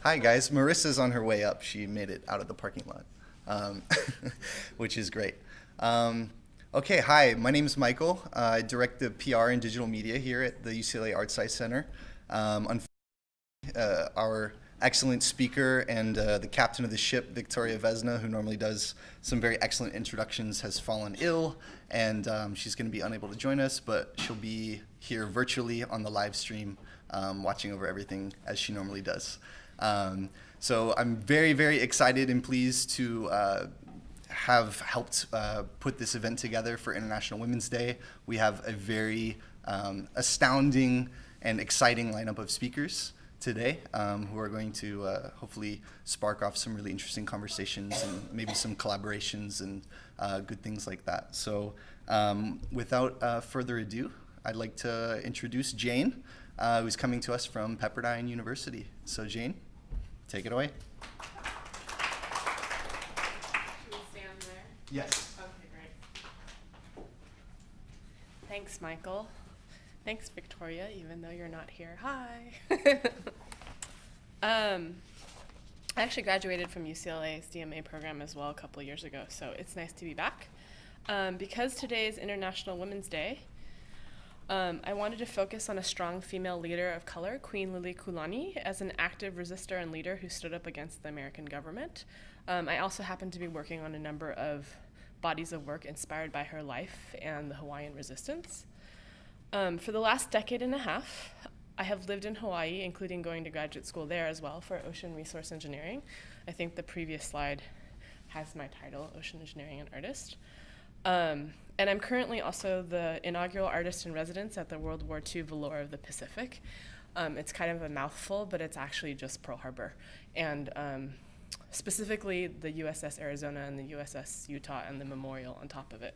Hi guys, Marissa's on her way up. She made it out of the parking lot, um, which is great. Okay, hi, my name is Michael. I direct the PR and digital media here at the UCLA Arts Science Center. Our excellent speaker and the captain of the ship, Victoria Vesna, who normally does some very excellent introductions, has fallen ill, and she's going to be unable to join us, but she'll be here virtually on the live stream, watching over everything as she normally does. So I'm very, very excited and pleased to have helped put this event together for International Women's Day. We have a very astounding and exciting lineup of speakers today who are going to hopefully spark off some really interesting conversations and maybe some collaborations and good things like that. So without further ado, I'd like to introduce Jane, who's coming to us from Pepperdine University. So Jane, take it away. Should we stand there? Yes. Okay, great. Thanks, Michael. Thanks, Victoria, even though you're not here. Hi. I actually graduated from UCLA's DMA program as well a couple of years ago, so it's nice to be back. Because today is International Women's Day, I wanted to focus on a strong female leader of color, Queen Liliuokalani, as an active resistor and leader who stood up against the American government. I also happen to be working on a number of bodies of work inspired by her life and the Hawaiian resistance. For the last decade and a half, I have lived in Hawaii, including going to graduate school there as well for ocean resource engineering. I think the previous slide has my title, Ocean Engineering and Artist. And I'm currently also the inaugural artist in residence at the World War II Velour of the Pacific. It's kind of a mouthful, but it's actually just Pearl Harbor. And specifically the USS Arizona and the USS Utah and the memorial on top of it.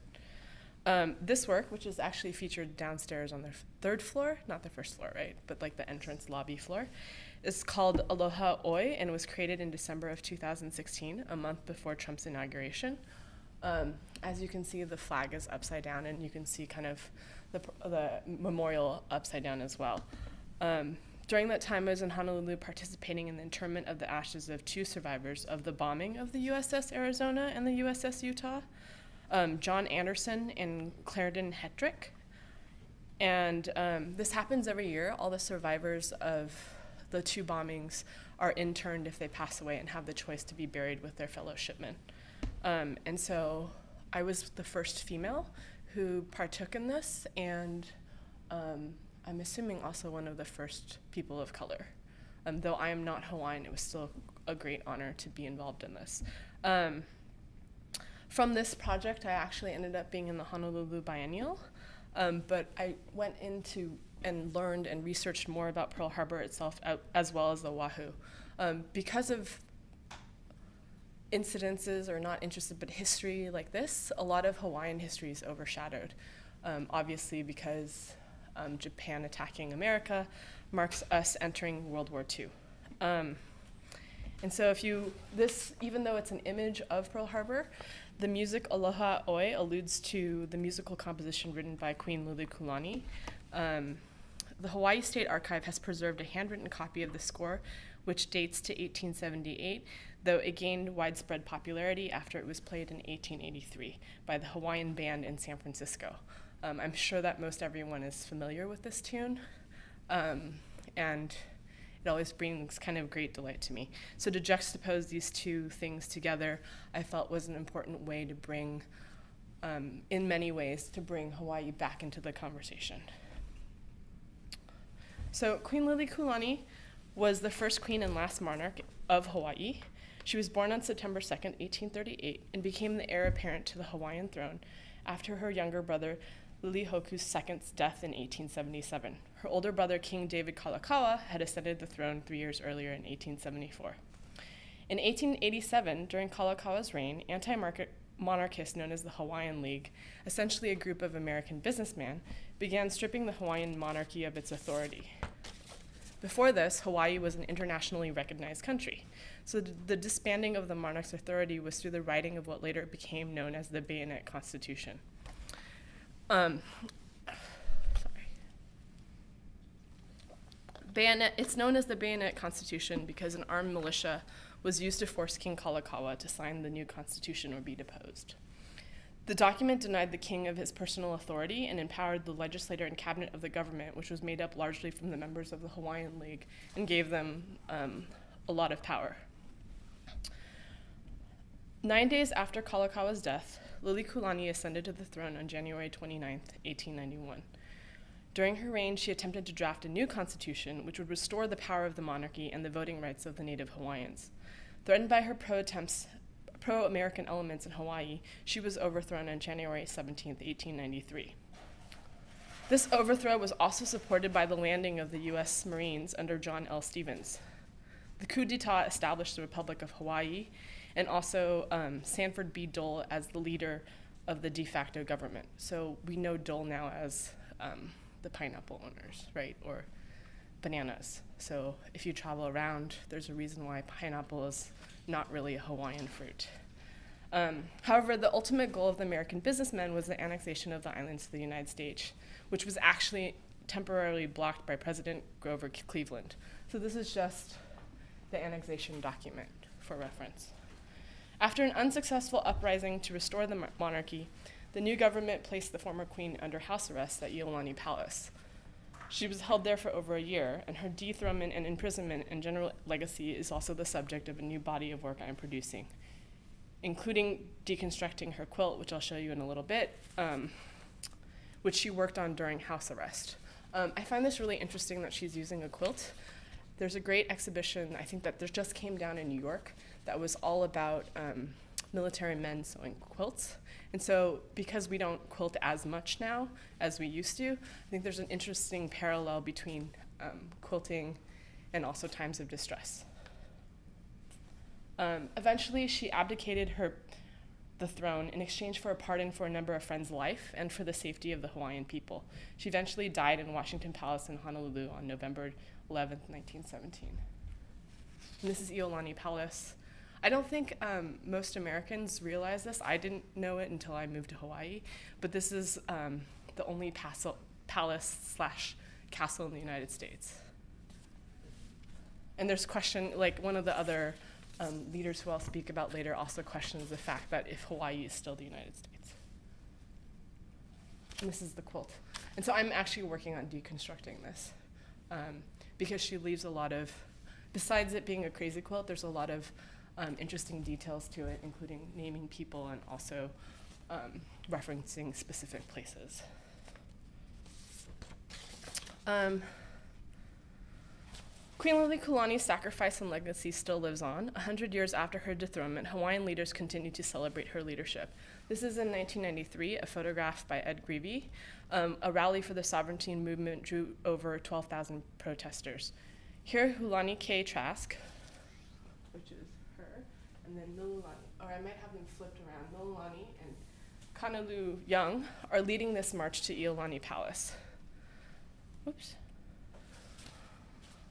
This work, which is actually featured downstairs on the third floor, not the first floor, right, but like the entrance lobby floor, is called Aloha Oi and was created in December of 2016, a month before Trump's inauguration. As you can see, the flag is upside down, and you can see kind of the memorial upside down as well. During that time, I was in Honolulu participating in the interment of the ashes of two survivors of the bombing of the USS Arizona and the USS Utah, John Anderson and Clarendon Hetrick. And this happens every year. All the survivors of the two bombings are interned if they pass away and have the choice to be buried with their fellow shipmen. And so I was the first female who partook in this, and I'm assuming also one of the first people of color. Though I am not Hawaiian, it was still a great honor to be involved in this. From this project, I actually ended up being in the Honolulu Biennial, but I went into and learned and researched more about Pearl Harbor itself as well as the Oahu. Because of incidences, or not interested, but history like this, a lot of Hawaiian history is overshadowed. Obviously because Japan attacking America marks us entering World War II. And so even though it's an image of Pearl Harbor, the music Aloha Oi alludes to the musical composition written by Queen Liliuokalani. The Hawaii State Archive has preserved a handwritten copy of the score, which dates to 1878, though it gained widespread popularity after it was played in 1883 by the Hawaiian Band in San Francisco. I'm sure that most everyone is familiar with this tune, and it always brings kind of great delight to me. So to juxtapose these two things together, I felt was an important way to bring, in many ways, to bring Hawaii back into the conversation. So Queen Liliuokalani was the first queen and last monarch of Hawaii. She was born on September 2nd, 1838, and became the heir apparent to the Hawaiian throne after her younger brother Lilihoku II's death in 1877. Her older brother, King David Kalakaua, had ascended the throne 3 years earlier in 1874. In 1887, during Kalakaua's reign, anti-monarchists known as the Hawaiian League, essentially a group of American businessmen, began stripping the Hawaiian monarchy of its authority. Before this, Hawaii was an internationally recognized country. So the disbanding of the monarch's authority was through the writing of what later became known as the Bayonet Constitution. It's known as the Bayonet Constitution because an armed militia was used to force King Kalakaua to sign the new constitution or be deposed. The document denied the king of his personal authority and empowered the legislature and cabinet of the government, which was made up largely from the members of the Hawaiian League, and gave them a lot of power. 9 days after Kalakaua's death, Lilikulani ascended to the throne on January 29, 1891. During her reign, she attempted to draft a new constitution which would restore the power of the monarchy and the voting rights of the native Hawaiians. Threatened by her pro-American elements in Hawaii, she was overthrown on January 17, 1893. This overthrow was also supported by the landing of the U.S. Marines under John L. Stevens. The coup d'etat established the Republic of Hawaii, and also Sanford B. Dole as the leader of the de facto government. So we know Dole now as the pineapple owners, right, or bananas. So if you travel around, there's a reason why pineapple is not really a Hawaiian fruit. However, the ultimate goal of the American businessmen was the annexation of the islands to the United States, which was actually temporarily blocked by President Grover Cleveland. So this is just the annexation document for reference. After an unsuccessful uprising to restore the monarchy, the new government placed the former queen under house arrest at Iolani Palace. She was held there for over a year, and her dethronement and imprisonment and general legacy is also the subject of a new body of work I'm producing, including deconstructing her quilt, which I'll show you in a little bit, which she worked on during house arrest. I find this really interesting that she's using a quilt. There's a great exhibition, I think that there just came down in New York, that was all about military men sewing quilts. And so because we don't quilt as much now as we used to, I think there's an interesting parallel between quilting and also times of distress. Eventually, she abdicated the throne in exchange for a pardon for a number of friends' life and for the safety of the Hawaiian people. She eventually died in Washington Palace in Honolulu on November 11th, 1917. And this is Iolani Palace. I don't think most Americans realize this. I didn't know it until I moved to Hawaii, but this is the only palace/castle in the United States. And there's one of the other leaders who I'll speak about later also questions the fact that if Hawaii is still the United States. And this is the quilt. And so I'm actually working on deconstructing this because she leaves a lot of, besides it being a crazy quilt, there's a lot of interesting details to it, including naming people and also referencing specific places. Queen Lilikulani's sacrifice and legacy still lives on. 100 years after her dethronement, Hawaiian leaders continue to celebrate her leadership. This is in 1993, a photograph by Ed Greevy. A rally for the sovereignty movement drew over 12,000 protesters. Here, Hulani K. Trask, which is her, and then Milulani, or I might have them flipped around. Milulani and Kanalu Young are leading this march to Iolani Palace. Whoops.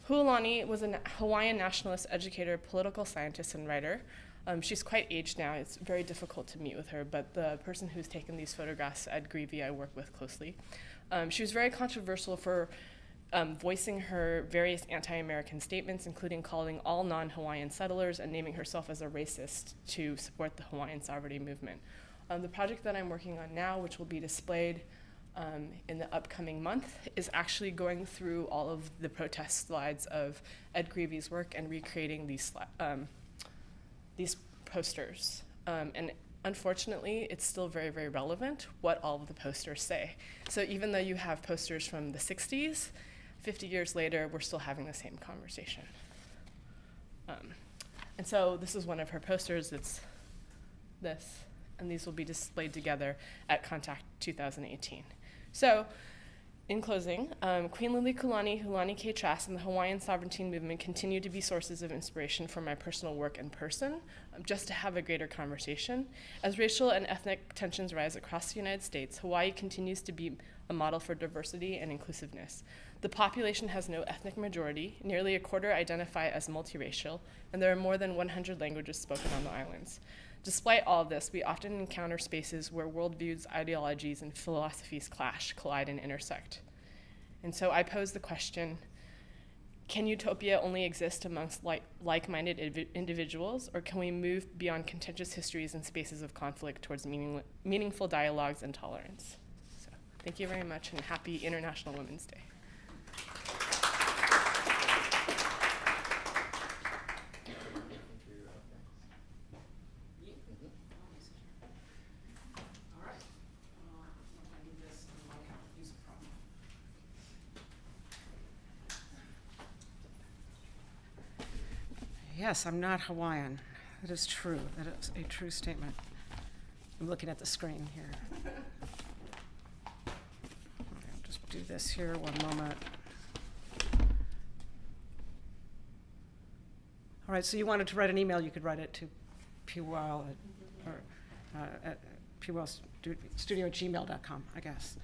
Hulani was a Hawaiian nationalist educator, political scientist, and writer. She's quite aged now. It's very difficult to meet with her, but the person who's taken these photographs, Ed Greevy, I work with closely. She was very controversial for voicing her various anti-American statements, including calling all non-Hawaiian settlers and naming herself as a racist to support the Hawaiian sovereignty movement. The project that I'm working on now, which will be displayed in the upcoming month, is actually going through all of the protest slides of Ed Greevy's work and recreating these posters. And unfortunately, it's still very, very relevant what all of the posters say. So even though you have posters from the 60s, 50 years later, we're still having the same conversation. And so this is one of her posters. It's this, and these will be displayed together at Contact 2018. So, in closing, Queen Lilikulani, Hulani K. Trask, and the Hawaiian sovereignty movement continue to be sources of inspiration for my personal work in person, just to have a greater conversation. As racial and ethnic tensions rise across the United States, Hawaii continues to be a model for diversity and inclusiveness. The population has no ethnic majority, nearly a quarter identify as multiracial, and there are more than 100 languages spoken on the islands. Despite all of this, we often encounter spaces where worldviews, ideologies, and philosophies clash, collide, and intersect. And so I pose the question, Can utopia only exist amongst like-minded individuals, or can we move beyond contentious histories and spaces of conflict towards meaningful dialogues and tolerance? So, thank you very much, and happy International Women's Day. Yes, I'm not Hawaiian. That is true. That is a true statement. I'm looking at the screen here. I'll just do this here, one moment. All right, so you wanted to write an email, you could write it to Peggy Weil at peggyweilstudio@gmail.com, I guess.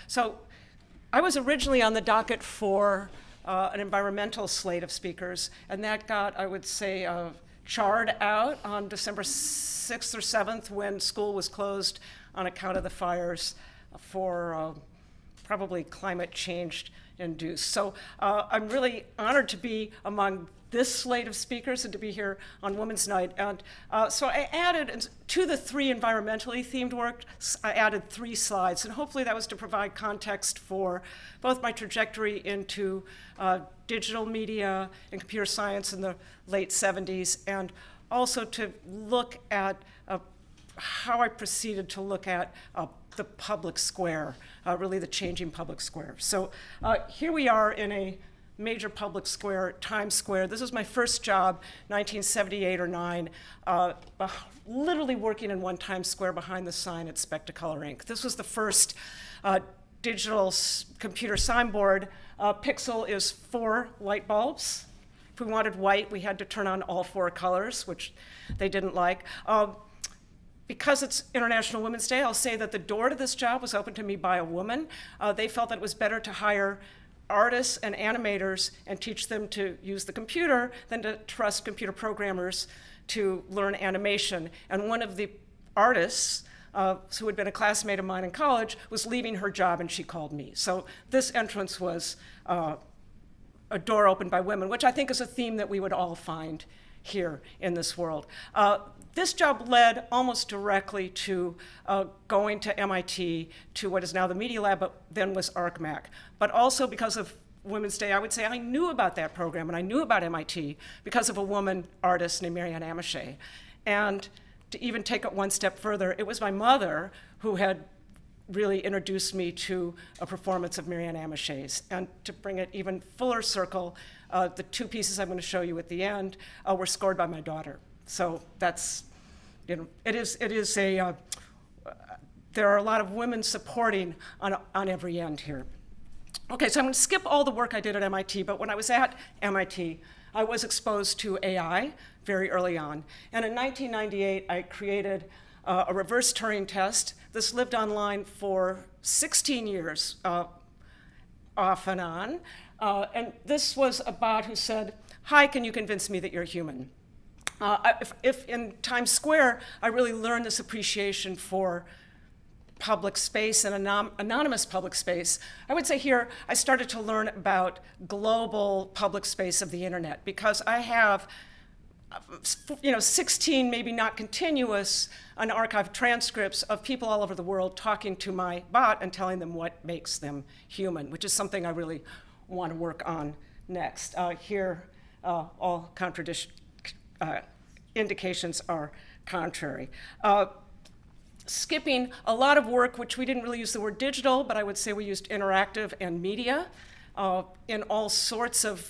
So I was originally on the docket for an environmental slate of speakers, and that got, I would say, charred out on December 6th or 7th when school was closed on account of the fires for probably climate change induced. So I'm really honored to be among this slate of speakers and to be here on Women's Night. And so I added to the 3 environmentally themed work, I added 3 slides, and hopefully that was to provide context for both my trajectory into digital media and computer science in the late 70s, and also to look at how I proceeded to look at the public square, really the changing public square. So here we are in a major public square, Times Square. This was my first job, 1978 or 9, literally working in one Times Square behind the sign at Spectacolor Inc. This was the first digital computer signboard. Pixel is 4 light bulbs. If we wanted white, we had to turn on all 4 colors, which they didn't like. Because it's International Women's Day, I'll say that the door to this job was opened to me by a woman. They felt that it was better to hire artists and animators and teach them to use the computer than to trust computer programmers to learn animation. And one of the artists, who had been a classmate of mine in college, was leaving her job, and she called me. So this entrance was a door opened by women, which I think is a theme that we would all find here in this world. This job led almost directly to going to MIT, to what is now the Media Lab, but then was ArcMac. But also because of Women's Day, I would say I knew about that program, and I knew about MIT because of a woman artist named Marianne Amichet. And to even take it one step further, it was my mother who had really introduced me to a performance of Marianne Amichet's. And to bring it even fuller circle, the 2 pieces I'm going to show you at the end were scored by my daughter. So that's, it is a, there are a lot of women supporting on every end here. Okay, so I'm going to skip all the work I did at MIT, but when I was at MIT, I was exposed to AI very early on. And in 1998, I created a reverse Turing test. This lived online for 16 years, off and on. And this was a bot who said, "Hi, can you convince me that you're human?" If in Times Square, I really learned this appreciation for public space and anonymous public space, I would say here I started to learn about global public space of the internet, because I have 16, maybe not continuous, unarchived transcripts of people all over the world talking to my bot and telling them what makes them human, which is something I really want to work on next. Here, all indications are contrary. Skipping a lot of work, which we didn't really use the word digital, but I would say we used interactive and media in all sorts of,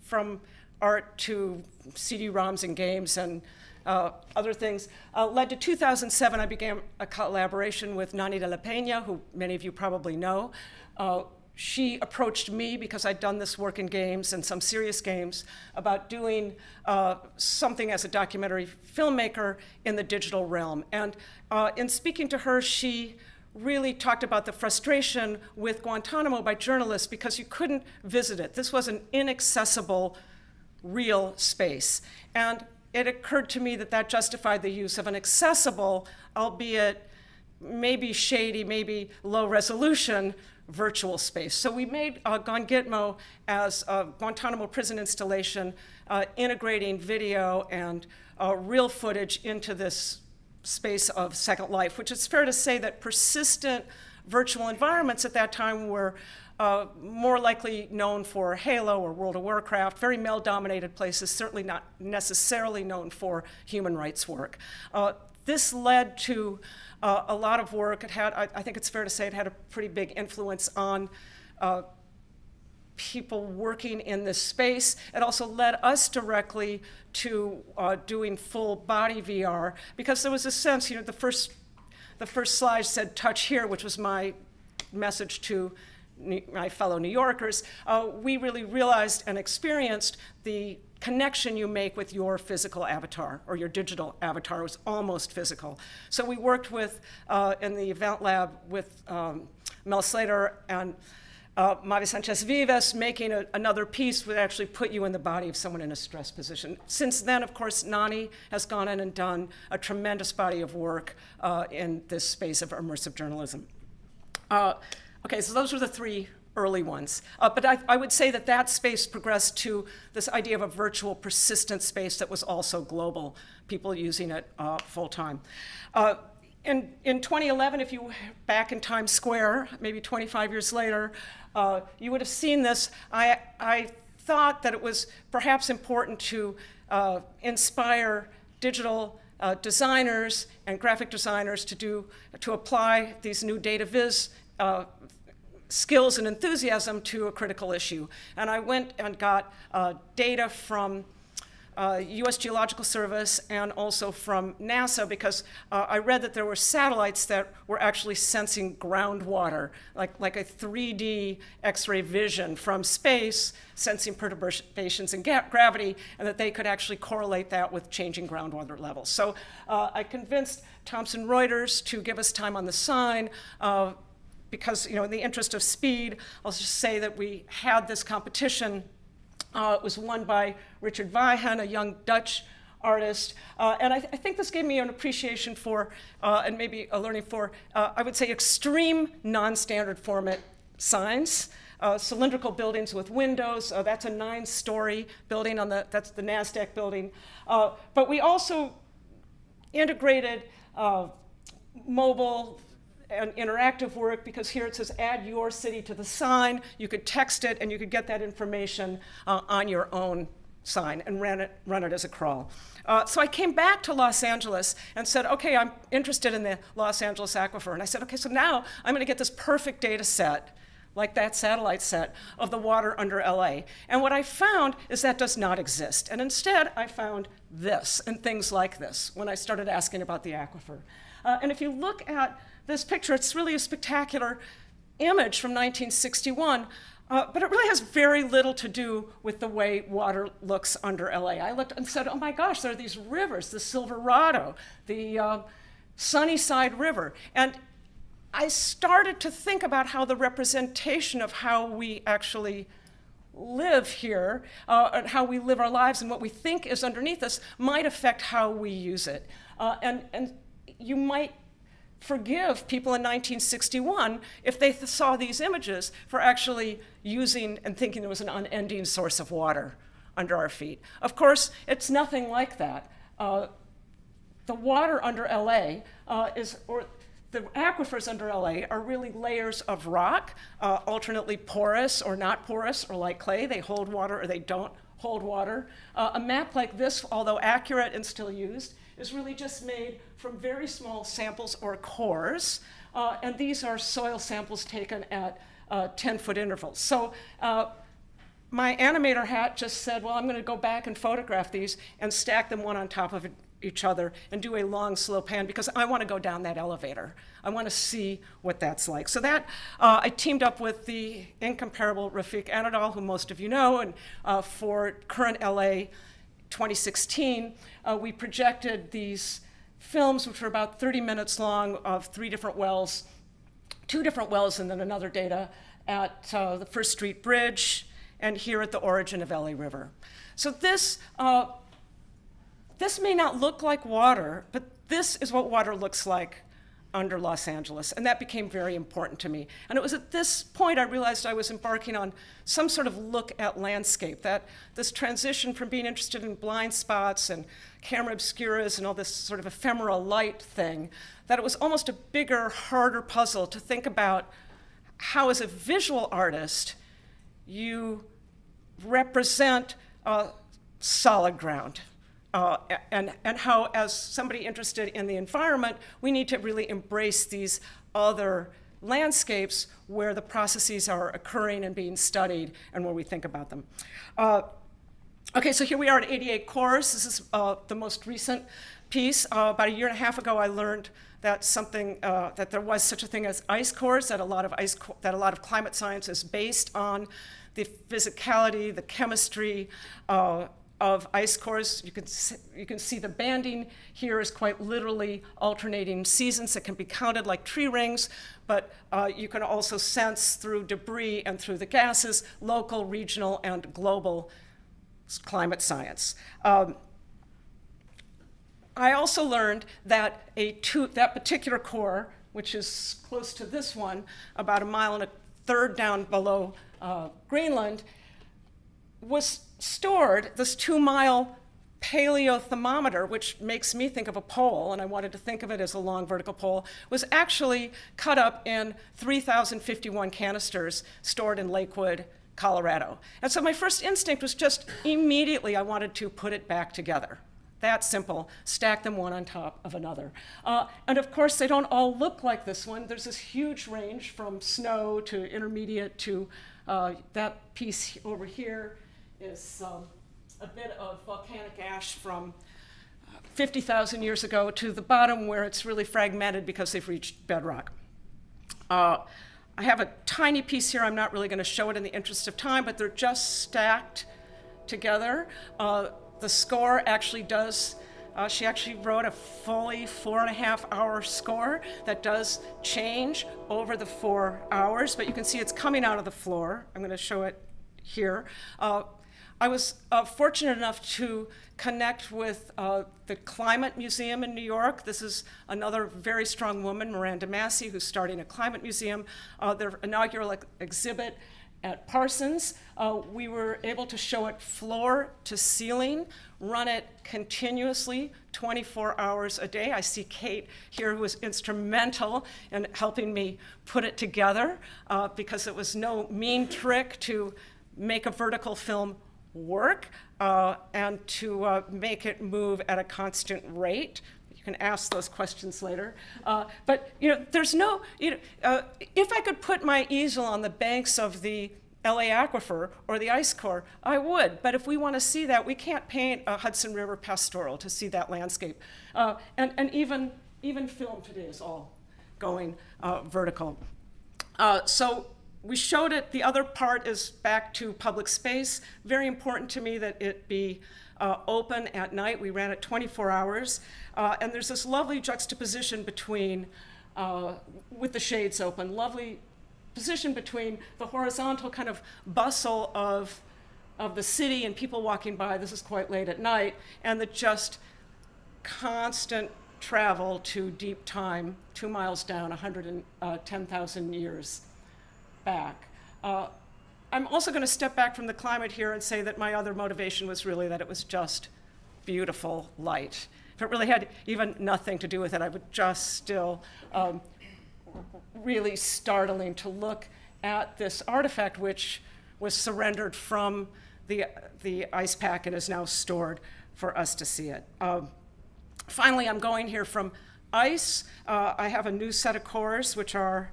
from art to CD-ROMs and games and other things. Led to 2007, I began a collaboration with Nani de la Peña, who many of you probably know. She approached me because I'd done this work in games and some serious games about doing something as a documentary filmmaker in the digital realm. And in speaking to her, she really talked about the frustration with Guantanamo by journalists because you couldn't visit it. This was an inaccessible, real space. And it occurred to me that that justified the use of an accessible, albeit maybe shady, maybe low resolution, virtual space. So we made Gitmo as a Guantanamo prison installation, integrating video and real footage into this space of Second Life, which it's fair to say that persistent virtual environments at that time were more likely known for Halo or World of Warcraft, very male-dominated places, certainly not necessarily known for human rights work. This led to a lot of work. It had, I think it's fair to say, it had a pretty big influence on people working in this space. It also led us directly to doing full body VR, because there was a sense, the first slide said touch here, which was my message to my fellow New Yorkers. We really realized and experienced the connection you make with your physical avatar, or your digital avatar was almost physical. So we worked with, in the event lab, with Mel Slater and Mavi Sanchez-Vives, making another piece would actually put you in the body of someone in a stress position. Since then, of course, Nani has gone in and done a tremendous body of work in this space of immersive journalism. Okay, so those were the three early ones. But I would say that space progressed to this idea of a virtual persistent space that was also global, people using it full time. In 2011, if you were back in Times Square, maybe 25 years later, you would have seen this. I thought that it was perhaps important to inspire digital designers and graphic designers to apply these new data viz skills and enthusiasm to a critical issue. And I went and got data from US Geological Service and also from NASA, because I read that there were satellites that were actually sensing groundwater, like a 3D X-ray vision from space, sensing perturbations in gravity, and that they could actually correlate that with changing groundwater levels. So I convinced Thomson Reuters to give us time on the sign, because, in the interest of speed, I'll just say that we had this competition. It was won by Richard Weihen, a young Dutch artist. And I think this gave me an appreciation for, and maybe a learning for, I would say, extreme non-standard format signs. Cylindrical buildings with windows. That's a 9-story building, that's the NASDAQ building. But we also integrated mobile and interactive work, because here it says add your city to the sign. You could text it and you could get that information on your own sign and run it as a crawl. So I came back to Los Angeles and said, okay, I'm interested in the Los Angeles aquifer. And I said, okay, so now I'm gonna get this perfect data set, like that satellite set, of the water under LA. And what I found is that does not exist. And instead, I found this and things like this when I started asking about the aquifer. And if you look at this picture, it's really a spectacular image from 1961, but it really has very little to do with the way water looks under LA. I looked and said, oh my gosh, there are these rivers, the Silverado, the Sunnyside River. And I started to think about how the representation of how we actually live here, and how we live our lives and what we think is underneath us might affect how we use it. And you might forgive people in 1961 if they saw these images for actually using and thinking there was an unending source of water under our feet. Of course, it's nothing like that. The water under LA the aquifers under LA are really layers of rock, alternately porous or not porous, or like clay. They hold water or they don't hold water. A map like this, although accurate and still used, is really just made from very small samples or cores, and these are soil samples taken at 10-foot intervals. So my animator hat just said, well, I'm gonna go back and photograph these and stack them one on top of each other and do a long, slow pan, because I wanna go down that elevator. I wanna see what that's like. So that, I teamed up with the incomparable Rafiq Anadol, who most of you know, and for Current LA 2016, we projected these films, which were about 30 minutes long, of 3 different wells, 2 different wells and then another data at the First Street Bridge and here at the origin of LA River. So this may not look like water, but this is what water looks like under Los Angeles, and that became very important to me. And it was at this point I realized I was embarking on some sort of look at landscape, that this transition from being interested in blind spots and camera obscuras and all this sort of ephemeral light thing, that it was almost a bigger, harder puzzle to think about how, as a visual artist, you represent solid ground. And how, as somebody interested in the environment, we need to really embrace these other landscapes where the processes are occurring and being studied and where we think about them. Okay, so here we are at 88 cores. This is the most recent piece. About a year and a half ago, I learned that that there was such a thing as ice cores, that a lot of climate science is based on the physicality, the chemistry of ice cores. You can see the banding here is quite literally alternating seasons that can be counted like tree rings, but you can also sense through debris and through the gases local, regional, and global climate science. I also learned that that particular core, which is close to this one, about 1.33 miles down below Greenland, was stored, this 2-mile paleothermometer, which makes me think of a pole, and I wanted to think of it as a long vertical pole, was actually cut up in 3,051 canisters stored in Lakewood, Colorado. And so my first instinct was just immediately I wanted to put it back together. That simple, stack them one on top of another. And of course, they don't all look like this one. There's this huge range from snow to intermediate to that piece over here is a bit of volcanic ash from 50,000 years ago to the bottom where it's really fragmented because they've reached bedrock. I have a tiny piece here. I'm not really going to show it in the interest of time, but they're just stacked together. The score actually does, she actually wrote a fully 4.5-hour score that does change over the 4 hours, but you can see it's coming out of the floor. I'm going to show it here. I was fortunate enough to connect with the Climate Museum in New York. This is another very strong woman, Miranda Massey, who's starting a climate museum. Their inaugural exhibit at Parsons, we were able to show it floor to ceiling, run it continuously, 24 hours a day. I see Kate here, who was instrumental in helping me put it together, because it was no mean trick to make a vertical film work and to make it move at a constant rate. You can ask those questions later. But there's no, if I could put my easel on the banks of the LA Aquifer or the ice core, I would. But if we want to see that, we can't paint a Hudson River pastoral to see that landscape. And even film today is all going vertical. So we showed it. The other part is back to public space. Very important to me that it be open at night. We ran it 24 hours. And there's this lovely juxtaposition between, with the shades open, lovely position between the horizontal kind of bustle of the city and people walking by, this is quite late at night, and the just constant travel to deep time, 2 miles down, 110,000 years back. I'm also going to step back from the climate here and say that my other motivation was really that it was just beautiful light. If it really had even nothing to do with it, I would just still really startling to look at this artifact, which was surrendered from the ice pack and is now stored for us to see it. Finally, I'm going here from ice. I have a new set of cores, which are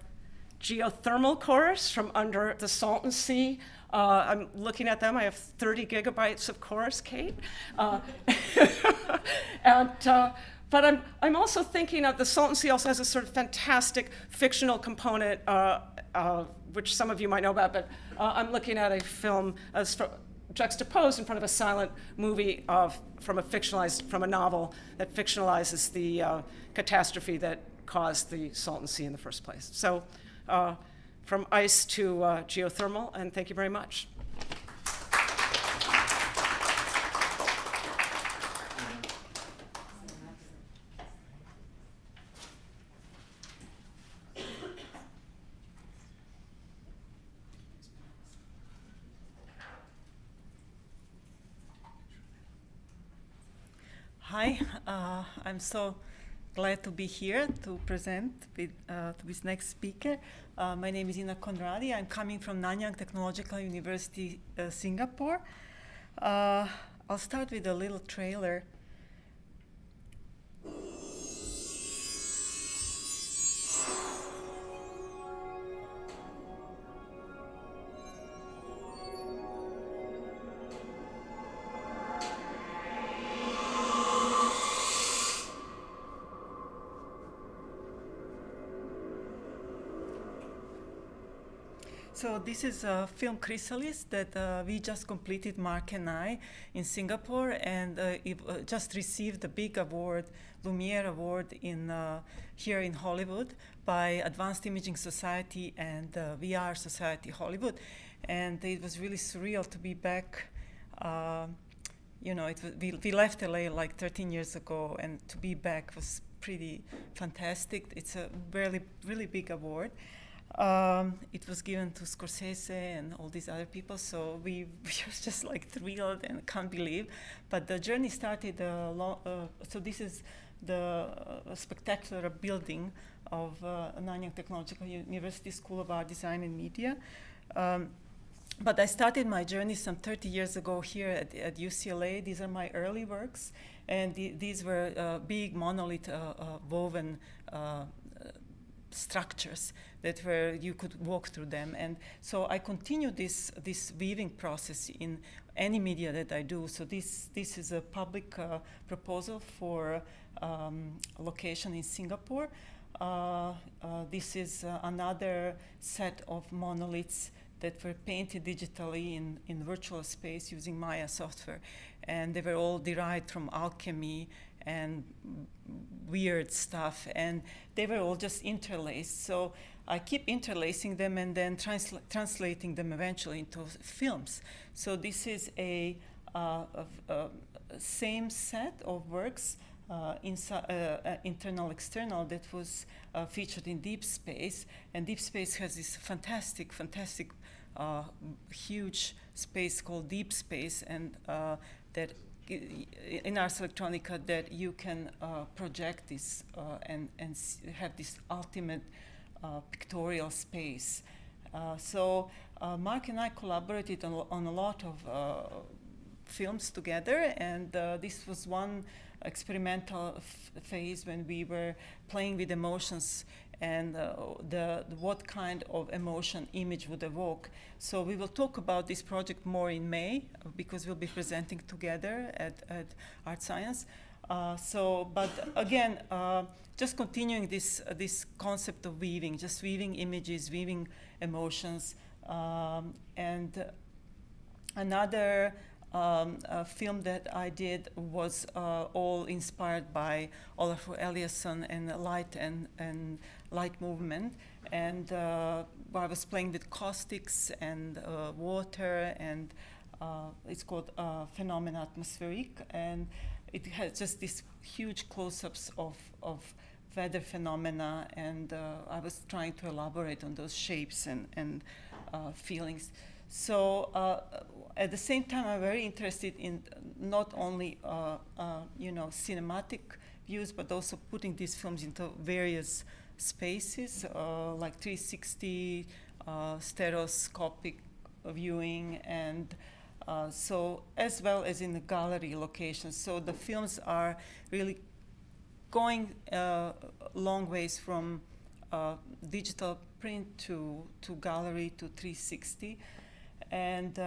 geothermal cores from under the Salton Sea. I'm looking at them. I have 30 gigabytes of cores, Kate. But I'm also thinking of the Salton Sea also has a sort of fantastic fictional component, which some of you might know about, but I'm looking at a film juxtaposed in front of a silent movie from a novel that fictionalizes the catastrophe that caused the Salton Sea in the first place. So from ice to geothermal, and thank you very much. Hi, I'm so glad to be here to present with to this next speaker. My name is Conradi. I'm coming from Nanyang Technological University, Singapore. I'll start with a little trailer. So this is a film chrysalis that we just completed, Mark and I, in Singapore, and it just received a big award, Lumiere Award, here in Hollywood by Advanced Imaging Society and VR Society Hollywood, and it was really surreal to be back. We left LA like 13 years ago, and to be back was pretty fantastic. It's a really big award. It was given to Scorsese and all these other people, so we were just like thrilled and can't believe. But the journey started so this is the spectacular building of Nanyang Technological University School of Art, Design and Media. But I started my journey some 30 years ago here at UCLA. These are my early works, and these were big monolith woven structures that where you could walk through them. And so I continue this weaving process in any media that I do. So this is a public proposal for a location in Singapore. This is another set of monoliths that were painted digitally in virtual space using Maya software. And they were all derived from alchemy and weird stuff, and they were all just interlaced. So I keep interlacing them and then translating them eventually into films. So this is a same set of works, internal, external, that was featured in Deep Space. And Deep Space has this fantastic, huge space called Deep Space, and that in Ars Electronica, that you can project this and have this ultimate pictorial space. So Mark and I collaborated on a lot of films together, and this was one experimental phase when we were playing with emotions and what kind of emotion image would evoke. So we will talk about this project more in May, because we'll be presenting together at Art Science. But again, just continuing this concept of weaving, just weaving images, weaving emotions, and another film that I did was all inspired by Olafur Eliasson and light and light movement. And I was playing with caustics and water, and it's called Phenomena Atmospherique, and it has just these huge close-ups of weather phenomena, and I was trying to elaborate on those shapes and feelings. So at the same time, I'm very interested in not only cinematic views, but also putting these films into various spaces, like 360, stereoscopic viewing, and so as well as in the gallery locations. So the films are really going long ways from digital print to gallery to 360. And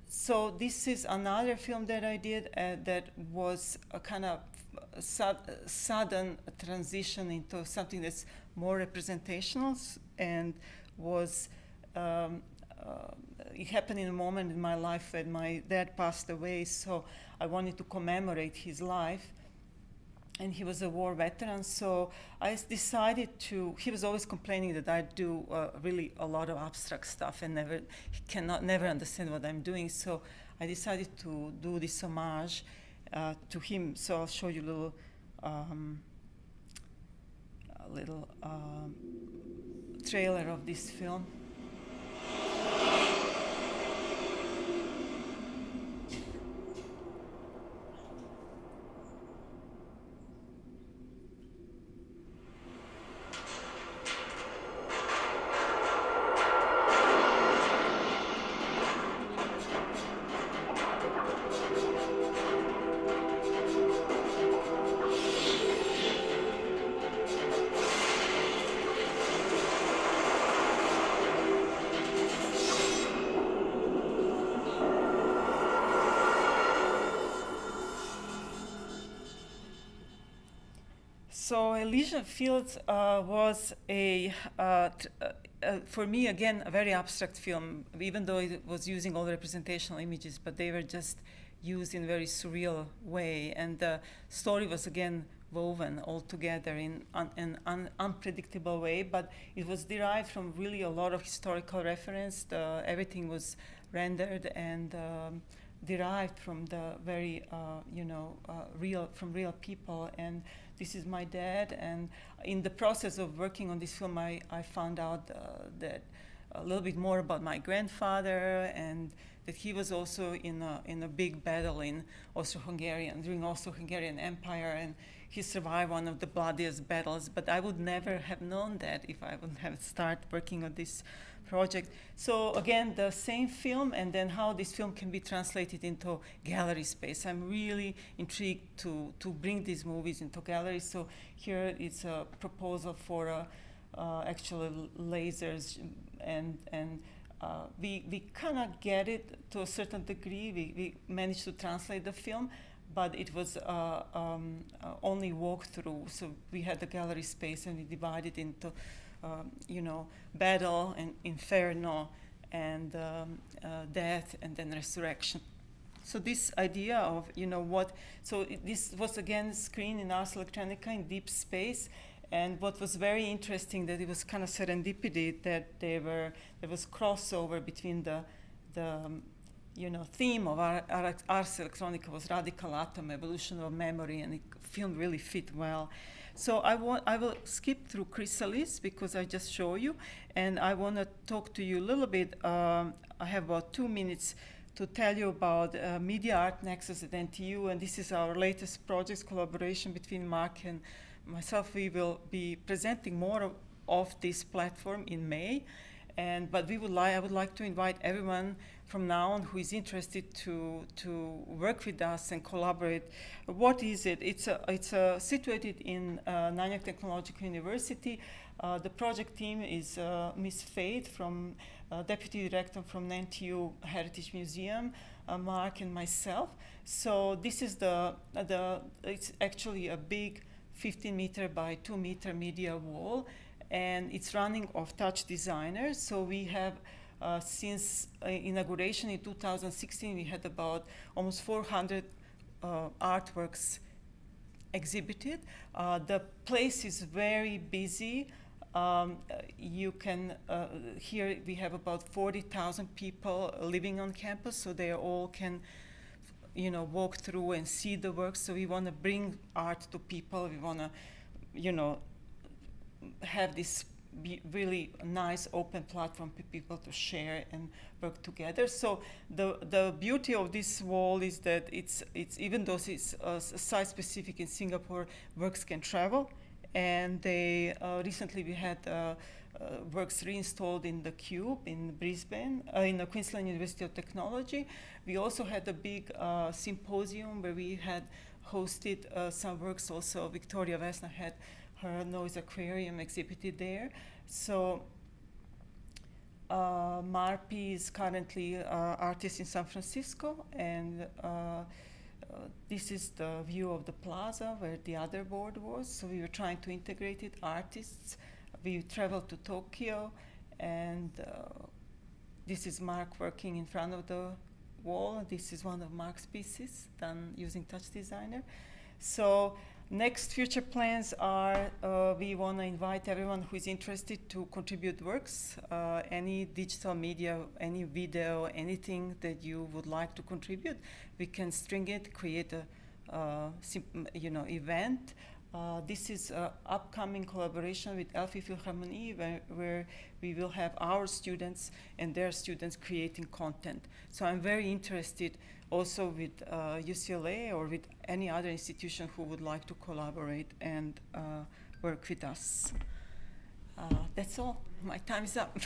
so this is another film that I did that was a kind of sudden transition into something that's more representational, and was it happened in a moment in my life when my dad passed away, so I wanted to commemorate his life. And he was a war veteran, so I decided to. He was always complaining that I do really a lot of abstract stuff and never understand what I'm doing. So I decided to do this homage to him. So I'll show you a little trailer of this film. So Elysian Fields was for me, again, a very abstract film, even though it was using all representational images, but they were just used in a very surreal way. And the story was, again, woven all together in an unpredictable way, but it was derived from really a lot of historical reference. Everything was rendered and derived from the very, real people. And this is my dad. And in the process of working on this film, I found out that a little bit more about my grandfather, and that he was also in a big battle in during Austro-Hungarian Empire, and he survived one of the bloodiest battles. But I would never have known that if I would have started working on this project. So again, the same film, and then how this film can be translated into gallery space. I'm really intrigued to bring these movies into galleries. So here it's a proposal for actually lasers, and we kind of get it to a certain degree. We managed to translate the film, but it was only walkthrough. So we had the gallery space, and we divided into battle and inferno and death and then resurrection. So this idea of this was again screened in Ars Electronica in deep space. And what was very interesting, that it was kind of serendipity that there was crossover between the theme of Ars Electronica was radical atom, evolution of memory, and the film really fit well. So I will skip through Chrysalis because I just show you, and I want to talk to you a little bit. I have about 2 minutes to tell you about Media Art Nexus at NTU, and this is our latest project collaboration between Mark and myself. We will be presenting more of this platform in May, but I would like to invite everyone from now on who is interested to work with us and collaborate. What is it? It's situated in Nanyang Technological University. The project team is Ms. Faith, from Deputy Director from NTU Heritage Museum, Mark, and myself. So this is it's actually a big 15-meter by 2-meter media wall, and it's running off Touch Designer. So we have, since inauguration in 2016, we had about almost 400 artworks exhibited. The place is very busy. You can, here we have about 40,000 people living on campus, so they all can walk through and see the work. So we want to bring art to people. We want to, have this really nice open platform for people to share and work together. So the beauty of this wall is that it's even though it's site specific in Singapore, works can travel. And recently we had works reinstalled in the Cube in Brisbane, in the Queensland University of Technology. We also had a big symposium where we had hosted some works. Also, Victoria Vesna had her Noise Aquarium exhibited there. So Marpi is currently an artist in San Francisco, and this is the view of the plaza where the other board was. So we were trying to integrate it, artists. We traveled to Tokyo, and this is Mark working in front of the wall. This is one of Mark's pieces done using Touch Designer. So next future plans are we want to invite everyone who is interested to contribute works, any digital media, any video, anything that you would like to contribute. We can string it, create a event. This is an upcoming collaboration with Elfi Philharmonie, where we will have our students and their students creating content. So I'm very interested also with UCLA or with any other institution who would like to collaborate and work with us. That's all. My time is up.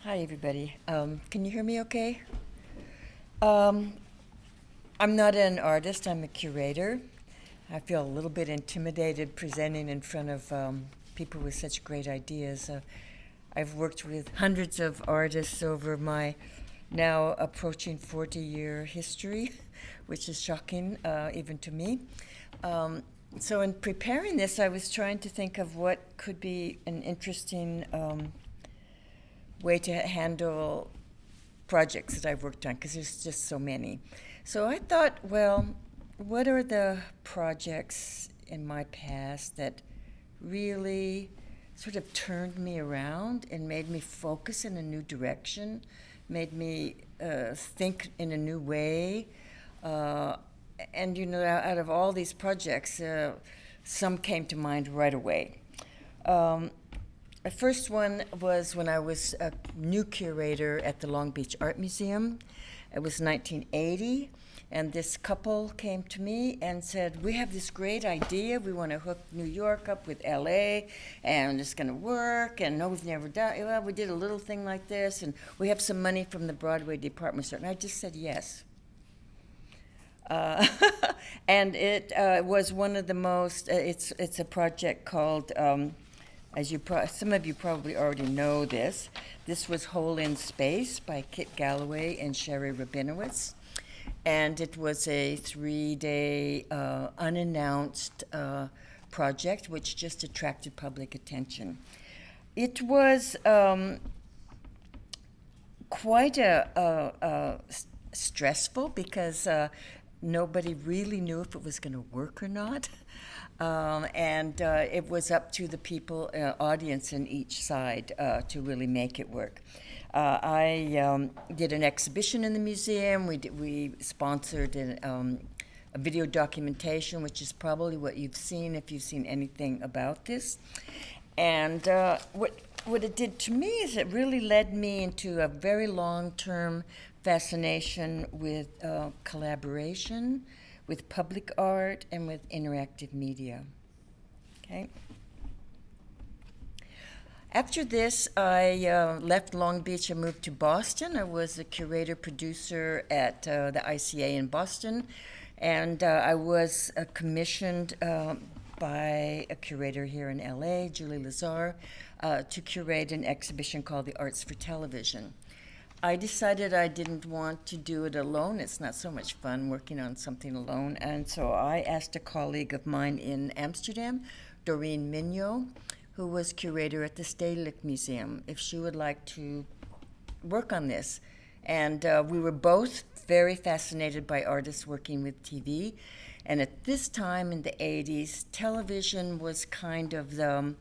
Hi, everybody. Can you hear me okay? I'm not an artist, I'm a curator. I feel a little bit intimidated presenting in front of people with such great ideas. I've worked with hundreds of artists over my now approaching 40-year history, which is shocking even to me. So in preparing this, I was trying to think of what could be an interesting way to handle projects that I've worked on, because there's just so many. So I thought, well, what are the projects in my past that really sort of turned me around and made me focus in a new direction, made me think in a new way. And, you know, out of all these projects, some came to mind right away. The first one was when I was a new curator at the Long Beach Art Museum. It was 1980. And this couple came to me and said, we have this great idea. We want to hook New York up with LA, and it's going to work. And no, we've never done it. Well, we did a little thing like this, and we have some money from the Broadway department store. And I just said yes. And it was one of the most, it's a project called, as some of you probably already know this. This was Hole in Space by Kit Galloway and Sherry Rabinowitz. And it was a 3-day unannounced project which just attracted public attention. It was quite stressful because nobody really knew if it was going to work or not. And it was up to the people, audience in each side to really make it work. I did an exhibition in the museum. We sponsored a video documentation, which is probably what you've seen if you've seen anything about this. And what it did to me is it really led me into a very long-term fascination with collaboration, with public art, and with interactive media. Okay. After this, I left Long Beach and moved to Boston. I was a curator-producer at the ICA in Boston, and I was commissioned by a curator here in LA, Julie Lazar, to curate an exhibition called The Arts for Television. I decided I didn't want to do it alone. It's not so much fun working on something alone, and so I asked a colleague of mine in Amsterdam, Doreen Mignot, who was curator at the Stedelijk Museum, if she would like to work on this. And we were both very fascinated by artists working with TV. And at this time in the 80s, television was kind of the,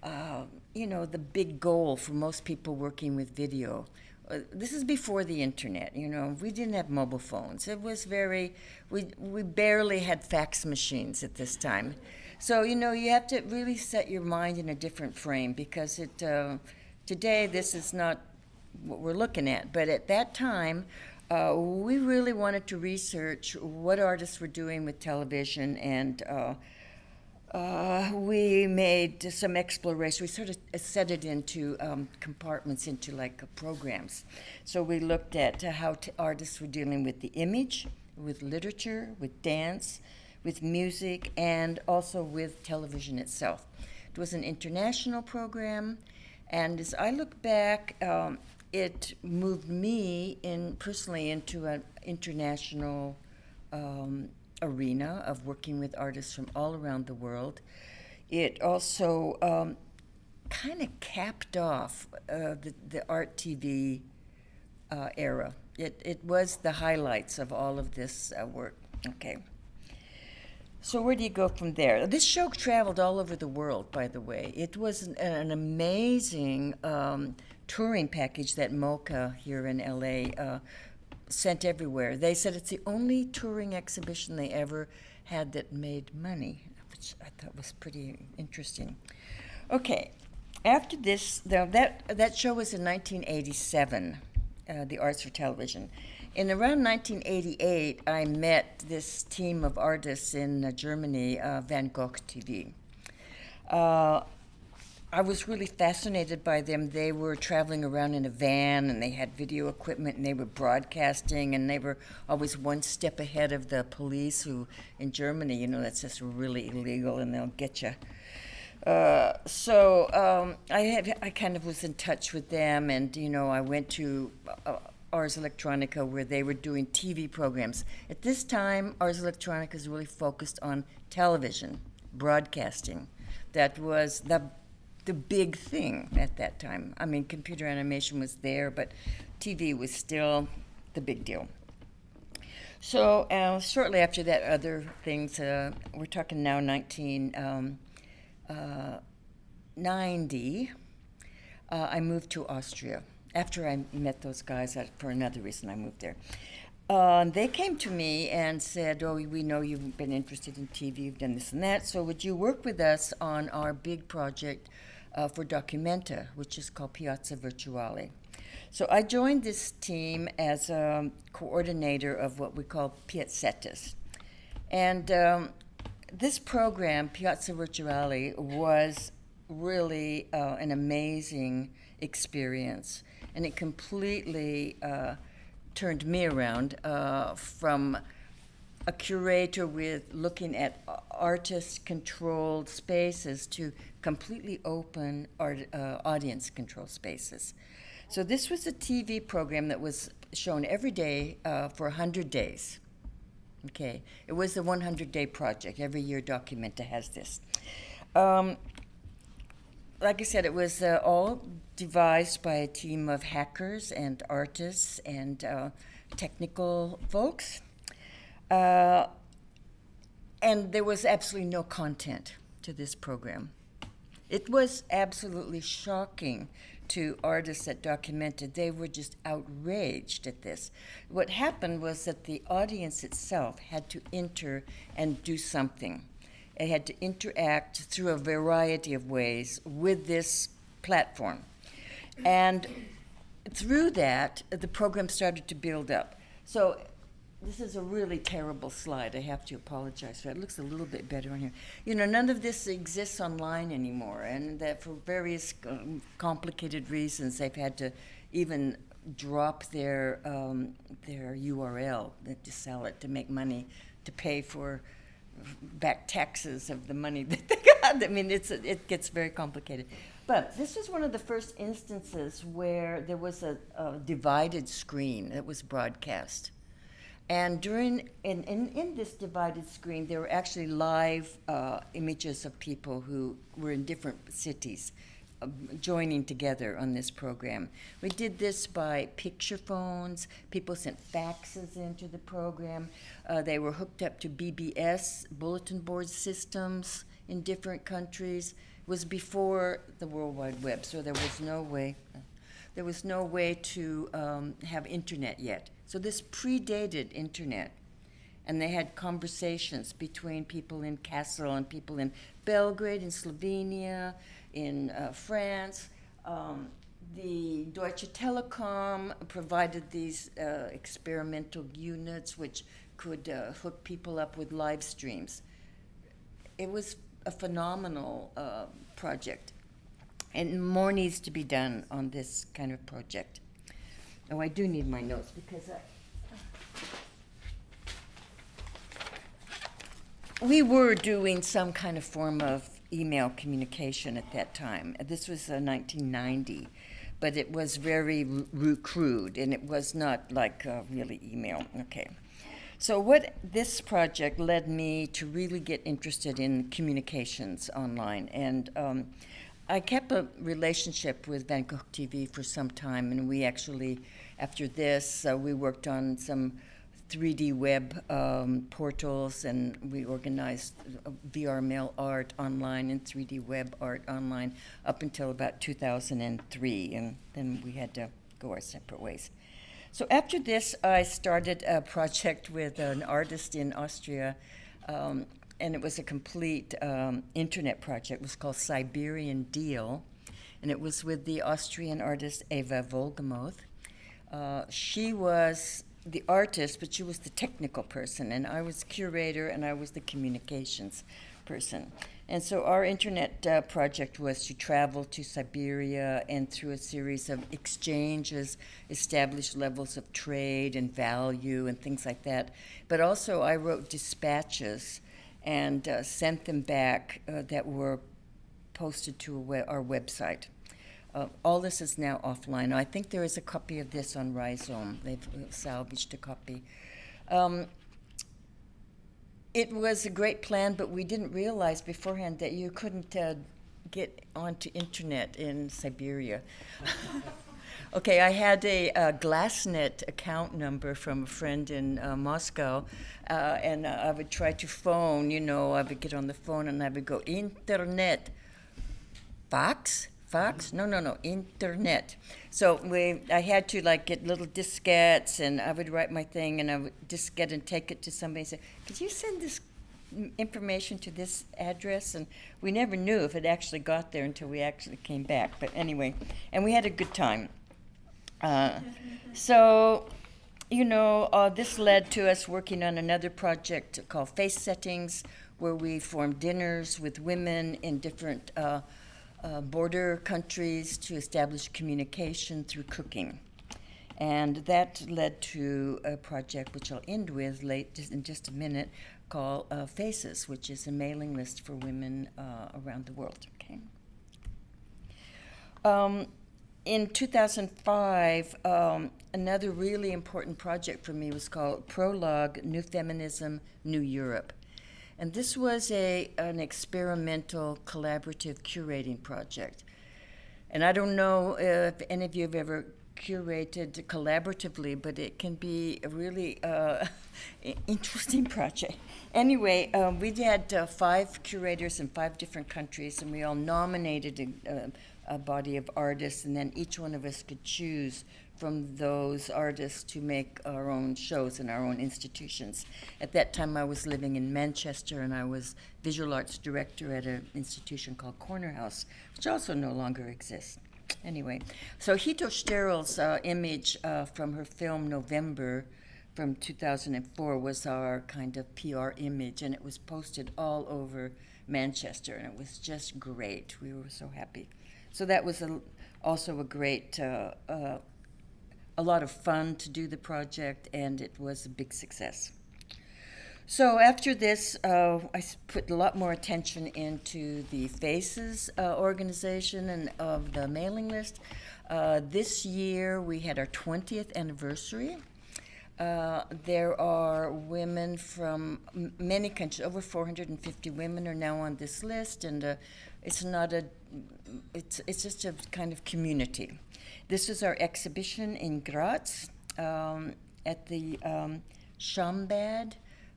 the big goal for most people working with video. This is before the internet, we didn't have mobile phones. It was we barely had fax machines at this time. So, you have to really set your mind in a different frame because today this is not what we're looking at. But at that time, we really wanted to research what artists were doing with television, and we made some exploration. We sort of set it into compartments, into like programs. So we looked at how artists were dealing with the image, with literature, with dance, with music, and also with television itself. It was an international program, and as I look back, it moved me personally into an international arena of working with artists from all around the world. It also kind of capped off the art TV era. It was the highlights of all of this work. Okay. So where do you go from there? This show traveled all over the world, by the way. It was an amazing touring package that MoCA here in LA sent everywhere. They said it's the only touring exhibition they ever had that made money, which I thought was pretty interesting. Okay, after this, that show was in 1987, The Arts for Television. In around 1988, I met this team of artists in Germany, Van Gogh TV. I was really fascinated by them. They were traveling around in a van, and they had video equipment, and they were broadcasting, and they were always one step ahead of the police, who in Germany, you know, that's just really illegal, and they'll get you. I kind of was in touch with them, and you know, I went to Ars Electronica, where they were doing TV programs. At this time, Ars Electronica is really focused on television, broadcasting. That was the big thing at that time. I mean, computer animation was there, but TV was still the big deal. So shortly after that, other things, we're talking now 1990, I moved to Austria. After I met those guys, for another reason I moved there. They came to me and said, oh, we know you've been interested in TV, you've done this and that, so would you work with us on our big project for Documenta, which is called Piazza Virtuale. So I joined this team as a coordinator of what we call Piazzettas. And this program, Piazza Virtuale, was really an amazing experience. And it completely turned me around from a curator with looking at artist-controlled spaces to completely open audience-controlled spaces. So this was a TV program that was shown every day for 100 days. Okay, it was the 100-day project. Every year Documenta has this. Like I said, it was all devised by a team of hackers and artists and technical folks. And there was absolutely no content to this program. It was absolutely shocking to artists at Documenta. They were just outraged at this. What happened was that the audience itself had to enter and do something. It had to interact through a variety of ways with this platform. And through that, the program started to build up. So this is a really terrible slide. I have to apologize for it. It looks a little bit better on here. You know, none of this exists online anymore, and that for various complicated reasons, they've had to even drop their URL to sell it, to make money, to pay for back taxes of the money that they got. I mean, it gets very complicated. But this was one of the first instances where there was a divided screen that was broadcast. And in this divided screen, there were actually live images of people who were in different cities joining together on this program. We did this by picture phones. People sent faxes into the program. They were hooked up to BBS, bulletin board systems in different countries. It was before the World Wide Web, so there was no way to have internet yet. So this predated internet, and they had conversations between people in Kassel and people in Belgrade, in Slovenia, in France. The Deutsche Telekom provided these experimental units which could hook people up with live streams. It was a phenomenal project, and more needs to be done on this kind of project. Oh, I do need my notes because we were doing some kind of form of email communication at that time. This was 1990, but it was very crude, and it was not like really email. Okay. So what this project led me to really get interested in communications online, and I kept a relationship with Van Gogh TV for some time, and we actually, after this, we worked on some 3D web portals, and we organized VR mail art online and 3D web art online up until about 2003, and then we had to go our separate ways. So after this, I started a project with an artist in Austria, and it was a complete internet project. It was called Siberian Deal, and it was with the Austrian artist Eva Wolgemuth. She was the artist, but she was the technical person, and I was curator, and I was the communications person. And so our internet project was to travel to Siberia and through a series of exchanges, establish levels of trade and value and things like that. But also I wrote dispatches and sent them back that were posted to our website. All this is now offline. I think there is a copy of this on Rhizome. They've salvaged a copy. It was a great plan, but we didn't realize beforehand that you couldn't get onto internet in Siberia. Okay, I had a GlassNet account number from a friend in Moscow, and I would try to phone, I would get on the phone and I would go, internet, fax? No, internet. So I had to get little diskettes, and I would write my thing, and I would diskette and take it to somebody and say, could you send this information to this address? And we never knew if it actually got there until we actually came back. But anyway, and we had a good time. So, this led to us working on another project called Face Settings, where we formed dinners with women in different border countries to establish communication through cooking. And that led to a project, which I'll end with in just a minute, called Faces, which is a mailing list for women around the world. Okay. In 2005, another really important project for me was called Prologue, New Feminism, New Europe. And this was an experimental collaborative curating project. And I don't know if any of you have ever curated collaboratively, but it can be a really interesting project. Anyway, we had 5 curators in 5 different countries, and we all nominated a body of artists, and then each one of us could choose from those artists to make our own shows in our own institutions. At that time, I was living in Manchester, and I was visual arts director at an institution called Corner House, which also no longer exists. Anyway, so Hito Sterl's image from her film November from 2004 was our kind of PR image, and it was posted all over Manchester, and it was just great. We were so happy. So that was also a great a lot of fun to do the project, and it was a big success. So after this, I put a lot more attention into the Faces organization and of the mailing list. This year, we had our 20th anniversary. There are women from many countries. Over 450 women are now on this list, and it's just a kind of community. This is our exhibition in Graz at the Schambad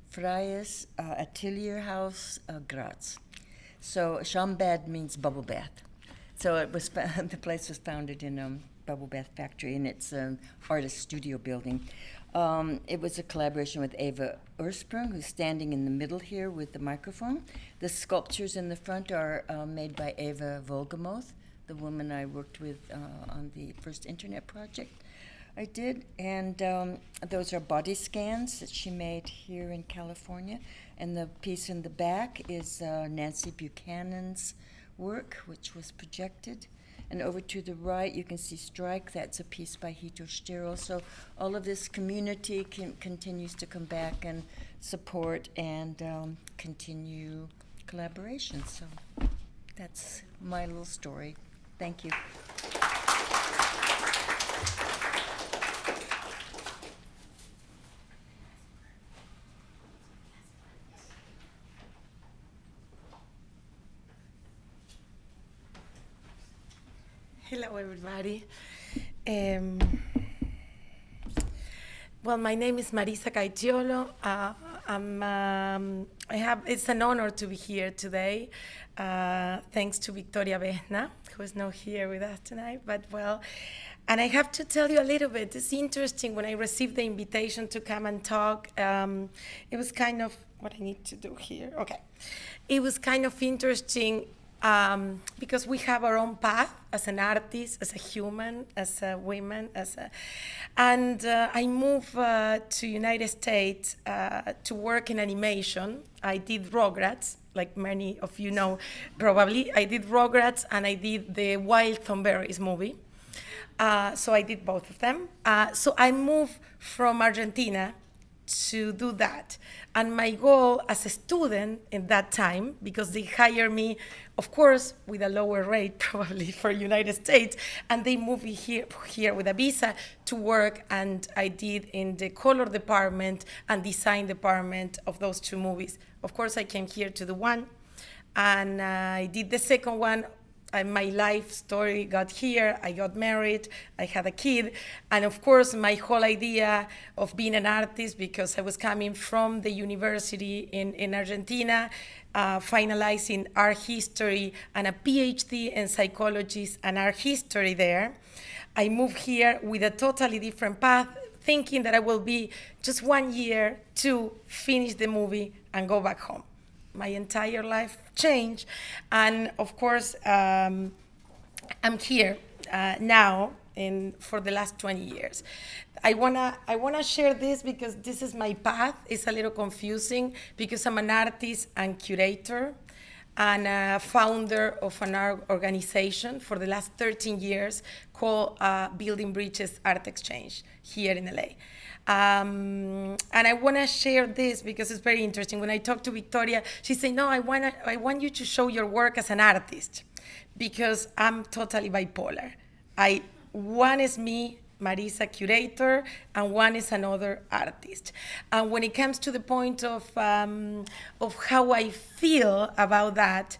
Freies Atelier House, Graz. So Schambad means bubble bath. So it was the place was founded in a bubble bath factory, and it's an artist studio building. It was a collaboration with Eva Ursprung, who's standing in the middle here with the microphone. The sculptures in the front are made by Eva Volgemoth, the woman I worked with on the first internet project I did. And those are body scans that she made here in California. And the piece in the back is Nancy Buchanan's work, which was projected. And over to the right, you can see Strike. That's a piece by Hito Sterl. So all of this community continues to come back and support and continue collaboration. So that's my little story. Thank you. Hello, everybody. Well, my name is Marisa Caichiolo. It's an honor to be here today, thanks to Victoria Vesna, who is not here with us tonight. And I have to tell you a little bit. It's interesting, when I received the invitation to come and talk, it was kind of, what I need to do here, okay. It was kind of interesting because we have our own path as an artist, as a human, as a woman, and I moved to United States to work in animation. I did Rugrats, like many of you know, probably. I did Rugrats and I did the Wild Thornberrys movie. So I did both of them. So I moved from Argentina to do that. And my goal as a student in that time, because they hired me, of course, with a lower rate probably for United States, and they moved me here with a visa to work, and I did in the color department and design department of those two movies. Of course, I came here to the one, and I did the second one. My life story got here, I got married, I had a kid, and of course my whole idea of being an artist, because I was coming from the university in Argentina, finalizing art history and a PhD in psychology and art history there. I moved here with a totally different path, thinking that I will be just 1 year to finish the movie and go back home. My entire life changed, and of course, I'm here now for the last 20 years. I wanna share this because this is my path. It's a little confusing because I'm an artist and curator and a founder of an art organization for the last 13 years called Building Bridges Art Exchange here in LA. And I want to share this because it's very interesting. When I talked to Victoria, she said, no, I want you to show your work as an artist, because I'm totally bipolar. One is me, Marisa, curator, and one is another artist. And when it comes to the point of how I feel about that,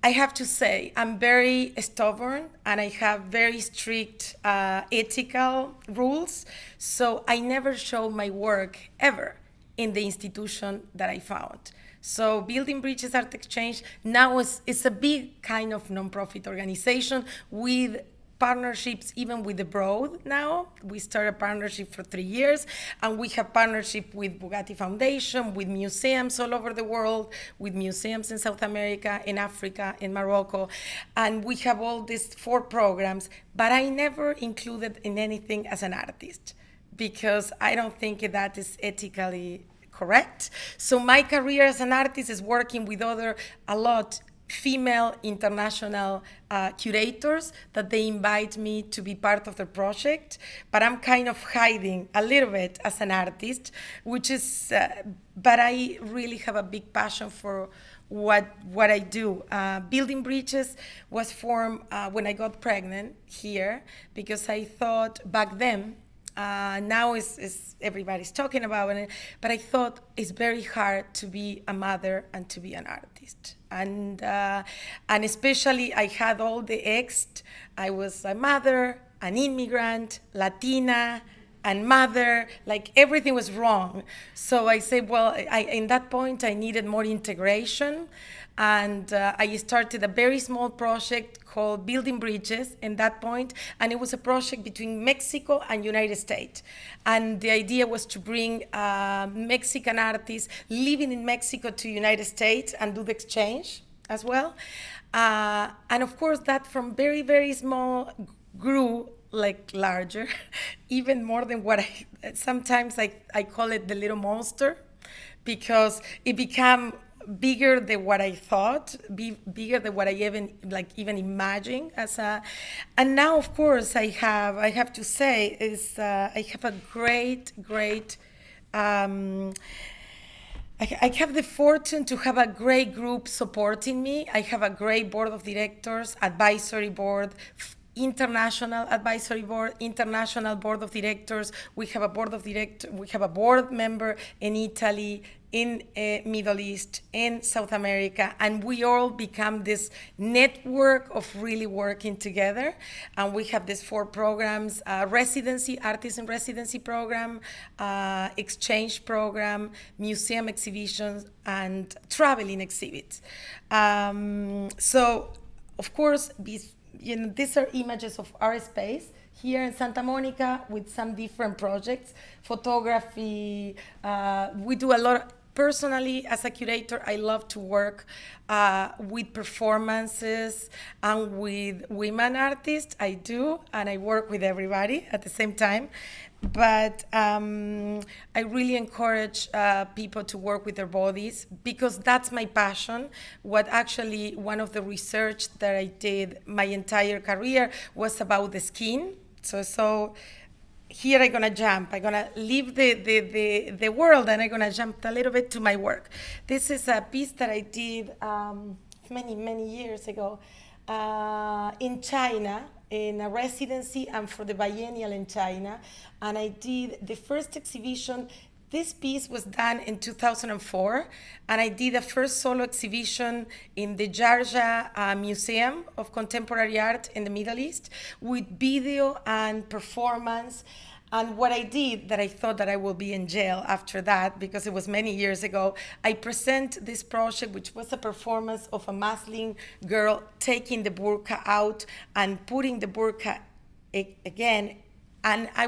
I have to say, I'm very stubborn and I have very strict ethical rules. So I never show my work ever in the institution that I found. So Building Bridges Art Exchange now is a big kind of nonprofit organization with partnerships even with abroad now. We started a partnership for 3 years, and we have partnership with Bugatti Foundation, with museums all over the world, with museums in South America, in Africa, in Morocco, and we have all these 4 programs, but I never included in anything as an artist because I don't think that is ethically correct. So my career as an artist is working with a lot female international curators that they invite me to be part of the project, but I'm kind of hiding a little bit as an artist, which is, but I really have a big passion for what I do. Building Bridges was formed when I got pregnant here, because I thought back then, now is everybody's talking about it, but I thought it's very hard to be a mother and to be an artist. And especially I had all the X. I was a mother, an immigrant, Latina, and mother, like everything was wrong. So I said, well, in that point I needed more integration. And I started a very small project called Building Bridges in that point, and it was a project between Mexico and United States. And the idea was to bring Mexican artists living in Mexico to United States and do the exchange as well. And of course, that from very, very small grew like larger, even more than what sometimes I call it the little monster, because it became bigger than what I thought, bigger than what I even imagined and now of course I have to say I have a great I have the fortune to have a great group supporting me. I have a great board of directors, advisory board, international advisory board, international board of directors. We have a board member in Italy, in Middle East, in South America, and we all become this network of really working together. And we have these 4 programs: residency, artist in residency program, exchange program, museum exhibitions, and traveling exhibits. So, of course, these are images of our space here in Santa Monica with some different projects. Photography, we do a lot. Personally, as a curator, I love to work with performances and with women artists. I do, and I work with everybody at the same time. but I really encourage people to work with their bodies because that's my passion. What actually one of the research that I did my entire career was about the skin. So here I'm gonna jump. I'm gonna leave the world and I'm gonna jump a little bit to my work. This is a piece that I did many years ago in China, in a residency and for the biennial in China. And I did the first exhibition. This piece was done in 2004, and I did a first solo exhibition in the Georgia Museum of Contemporary Art in the Middle East with video and performance. And what I did, that I thought that I will be in jail after that, because it was many years ago, I present this project, which was a performance of a Muslim girl taking the burqa out and putting the burqa again. And I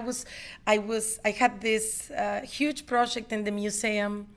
had this huge project in the museum,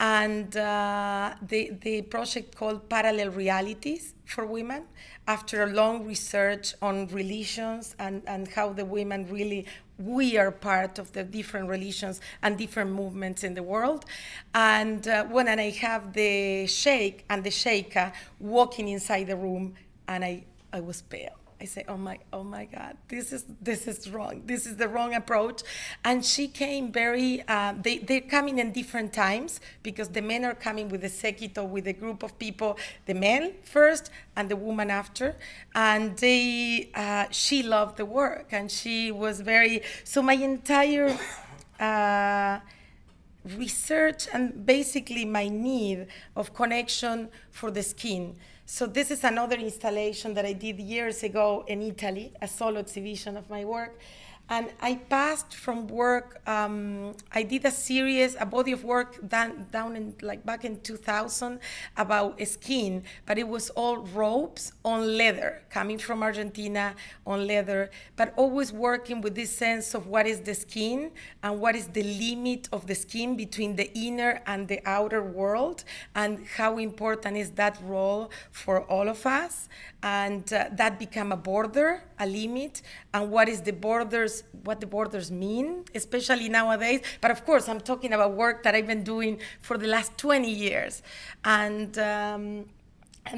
and the project called Parallel Realities for Women, after a long research on religions and how the women really, we are part of the different religions and different movements in the world. And when I have the sheikh and the sheikha walking inside the room, and I was pale. I say, oh my God, this is wrong. This is the wrong approach. And she came very, they're coming in different times because the men are coming with the sekito, with a group of people, the men first and the woman after. And she loved the work and she was very, so my entire research and basically my need of connection for the skin. So this is another installation that I did years ago in Italy, a solo exhibition of my work. And I passed from work, I did a series, a body of work down in, like back in 2000 about skin, but it was all ropes on leather, coming from Argentina on leather, but always working with this sense of what is the skin and what is the limit of the skin between the inner and the outer world, and how important is that role for all of us. And that became a border, a limit, and what is the borders, what the borders mean, especially nowadays. But of course, I'm talking about work that I've been doing for the last 20 years. And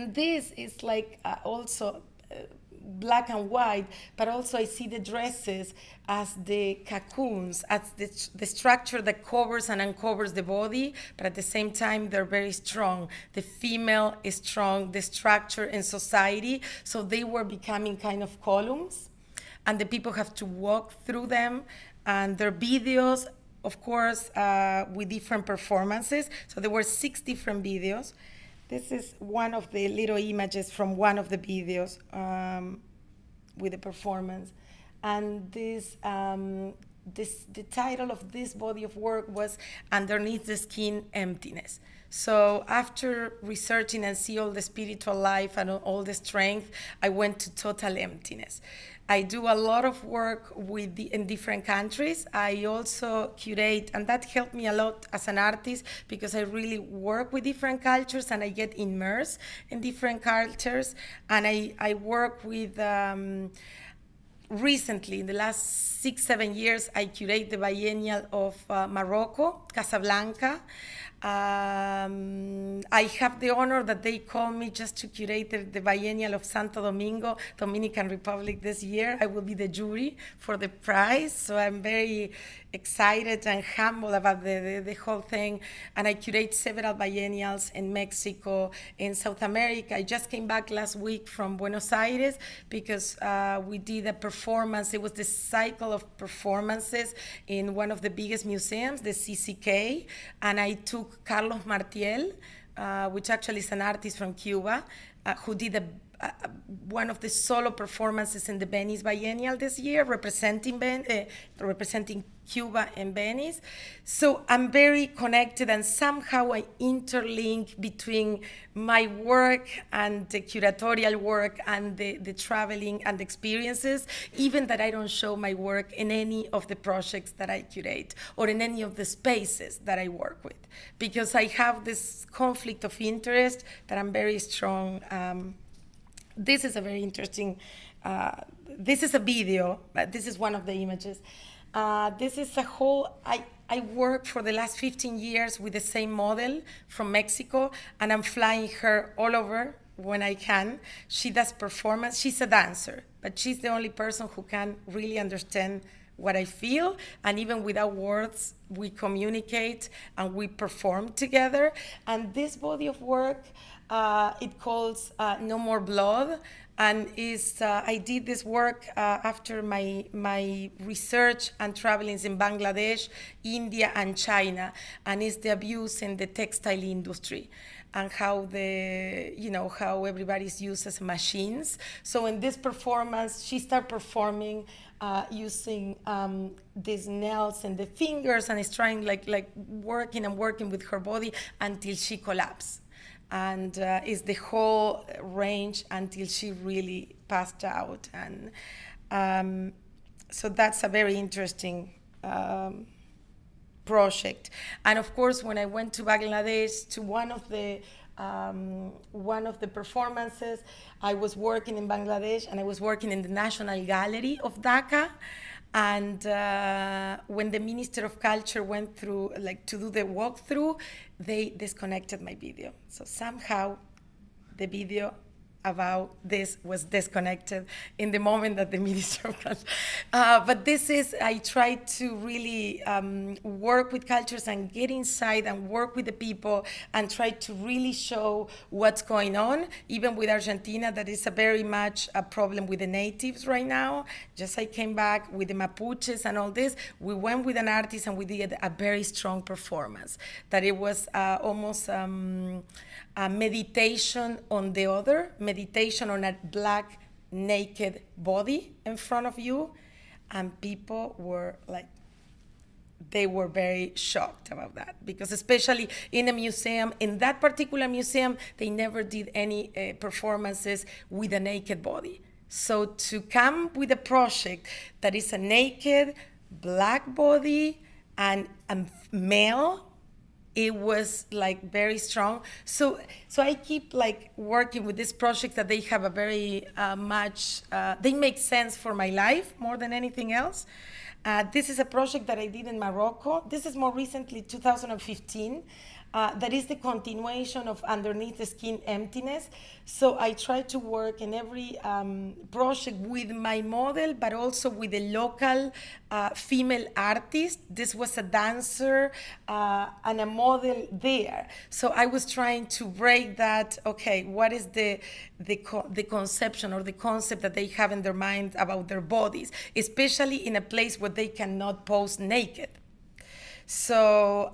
this is like also black and white, but also I see the dresses as the cocoons, as the structure that covers and uncovers the body, but at the same time, they're very strong. The female is strong, the structure in society, so they were becoming kind of columns, and the people have to walk through them, and their videos, of course, with different performances. So there were 6 different videos. This is one of the little images from one of the videos with the performance. And the title of this body of work was Underneath the Skin, Emptiness. So after researching and see all the spiritual life and all the strength, I went to total emptiness. I do a lot of work in different countries. I also curate, and that helped me a lot as an artist because I really work with different cultures and I get immersed in different cultures. And I work with, recently, in the last 6-7 years, I curate the biennial of Morocco, Casablanca. I have the honor that they call me just to curate the biennial of Santo Domingo, Dominican Republic this year. I will be the jury for the prize, so I'm very excited and humble about the whole thing. And I curate several biennials in Mexico, in South America. I just came back last week from Buenos Aires because we did a performance. It was the cycle of performances in one of the biggest museums, the CCK, and I took Carlos Martiel, which actually is an artist from Cuba, who did one of the solo performances in the Venice Biennial this year, representing Cuba and Venice. So I'm very connected, and somehow I interlink between my work and the curatorial work and the traveling and the experiences, even that I don't show my work in any of the projects that I curate or in any of the spaces that I work with, because I have this conflict of interest that I'm very strong. This is a very interesting, this is a video, but this is one of the images. This is a whole, I work for the last 15 years with the same model from Mexico, and I'm flying her all over when I can. She does performance. She's a dancer, but she's the only person who can really understand what I feel, and even without words, we communicate and we perform together. And this body of work, it calls No More Blood, and is I did this work after my research and travelings in Bangladesh, India, and China, and it's the abuse in the textile industry and how how everybody's used as machines. So in this performance, she started performing using these nails and the fingers, and is trying like working and working with her body until she collapsed. And is the whole range until she really passed out. And so that's a very interesting project. And of course, when I went to Bangladesh to one of the performances, I was working in Bangladesh, and I was working in the National Gallery of Dhaka. And when the Minister of Culture went through, to do the walkthrough, they disconnected my video. So somehow the video about this was disconnected in the moment that the Minister of Culture. But this is, I try to really work with cultures and get inside and work with the people and try to really show what's going on, even with Argentina, that is a very much a problem with the natives right now. Just I came back with the Mapuches and all this. We went with an artist and we did a very strong performance, that it was almost a meditation on the other, meditation on a black naked body in front of you, and people were they were very shocked about that, because especially in a museum, in that particular museum, they never did any performances with a naked body. So to come with a project that is a naked black body and a male, it was very strong. So I keep working with this project that they have a very much, they make sense for my life more than anything else. This is a project that I did in Morocco. This is more recently, 2015. That is the continuation of Underneath the Skin Emptiness. So I try to work in every project with my model, but also with a local female artist. This was a dancer and a model there. So I was trying to break that, okay, what is the conception or the concept that they have in their mind about their bodies, especially in a place where they cannot pose naked. So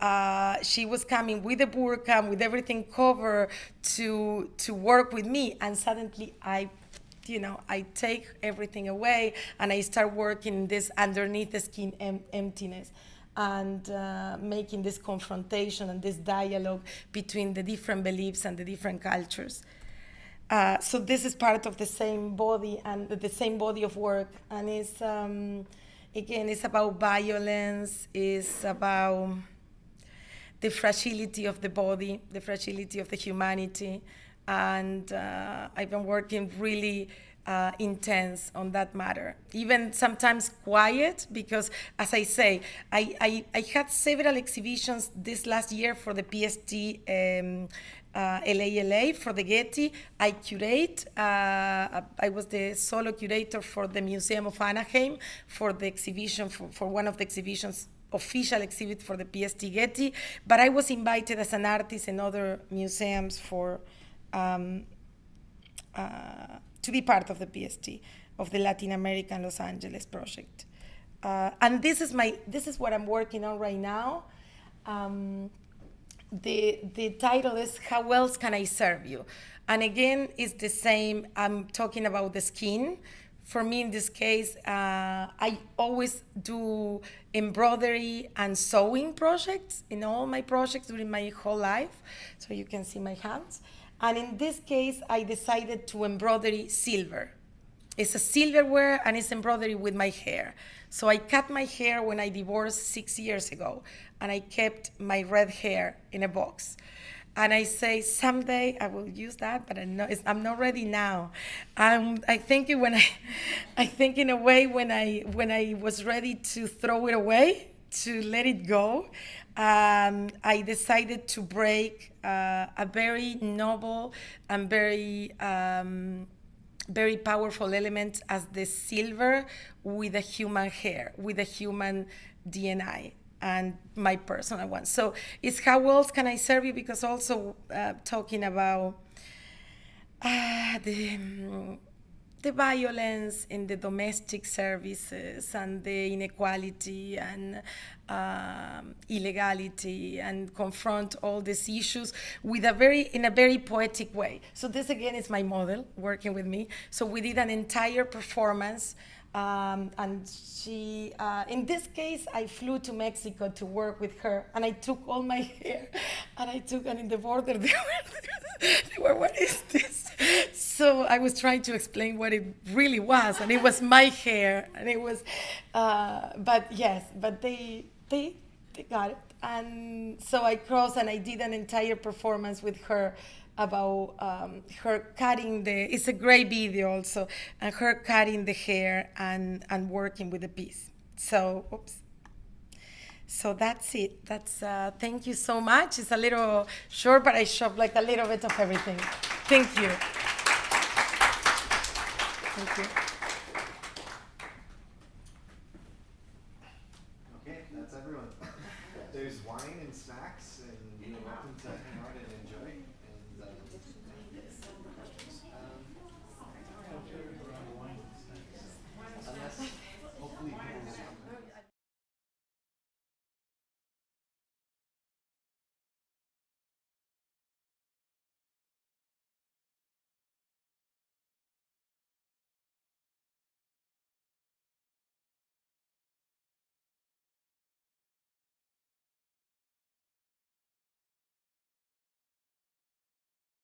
she was coming with a burqa and with everything covered to work with me, and suddenly I take everything away and I start working this underneath the skin emptiness, and making this confrontation and this dialogue between the different beliefs and the different cultures. So this is part of the same body and the same body of work, and it's again, it's about violence, it's about the fragility of the body, the fragility of the humanity, and I've been working really intense on that matter. Even sometimes quiet, because as I say, I had several exhibitions this last year for the PST LA for the Getty. I curate. I was the solo curator for the Museum of Anaheim for the exhibition, for one of the exhibitions, official exhibit for the PST Getty. But I was invited as an artist in other museums for to be part of the PST, of the Latin American Los Angeles project. And this is what I'm working on right now. The title is How Else Can I Serve You? And again, it's the same. I'm talking about the skin. For me, in this case, I always do embroidery and sewing projects in all my projects during my whole life. So you can see my hands. And in this case, I decided to embroidery silver. It's a silverware and it's embroidery with my hair. So I cut my hair when I divorced 6 years ago, and I kept my red hair in a box. And I say someday I will use that, but I'm not ready now. I think I think in a way when I was ready to throw it away, to let it go, I decided to break a very noble and very powerful element as the silver with a human hair, with a human DNA, and my personal one. So it's how else can I serve you? Because also talking about the violence in the domestic services and the inequality and illegality, and confront all these issues with in a very poetic way. So this again is my model working with me. So we did an entire performance. And she, in this case, I flew to Mexico to work with her, and I took all my hair, and in the border, they were, what is this? So I was trying to explain what it really was, and it was my hair, and it was, but they got it. And so I crossed, and I did an entire performance with her about her cutting it's a great video also, and her cutting the hair and working with the piece. So, So that's it. Thank you so much. It's a little short, but I shoved like a little bit of everything. Thank you. Thank you.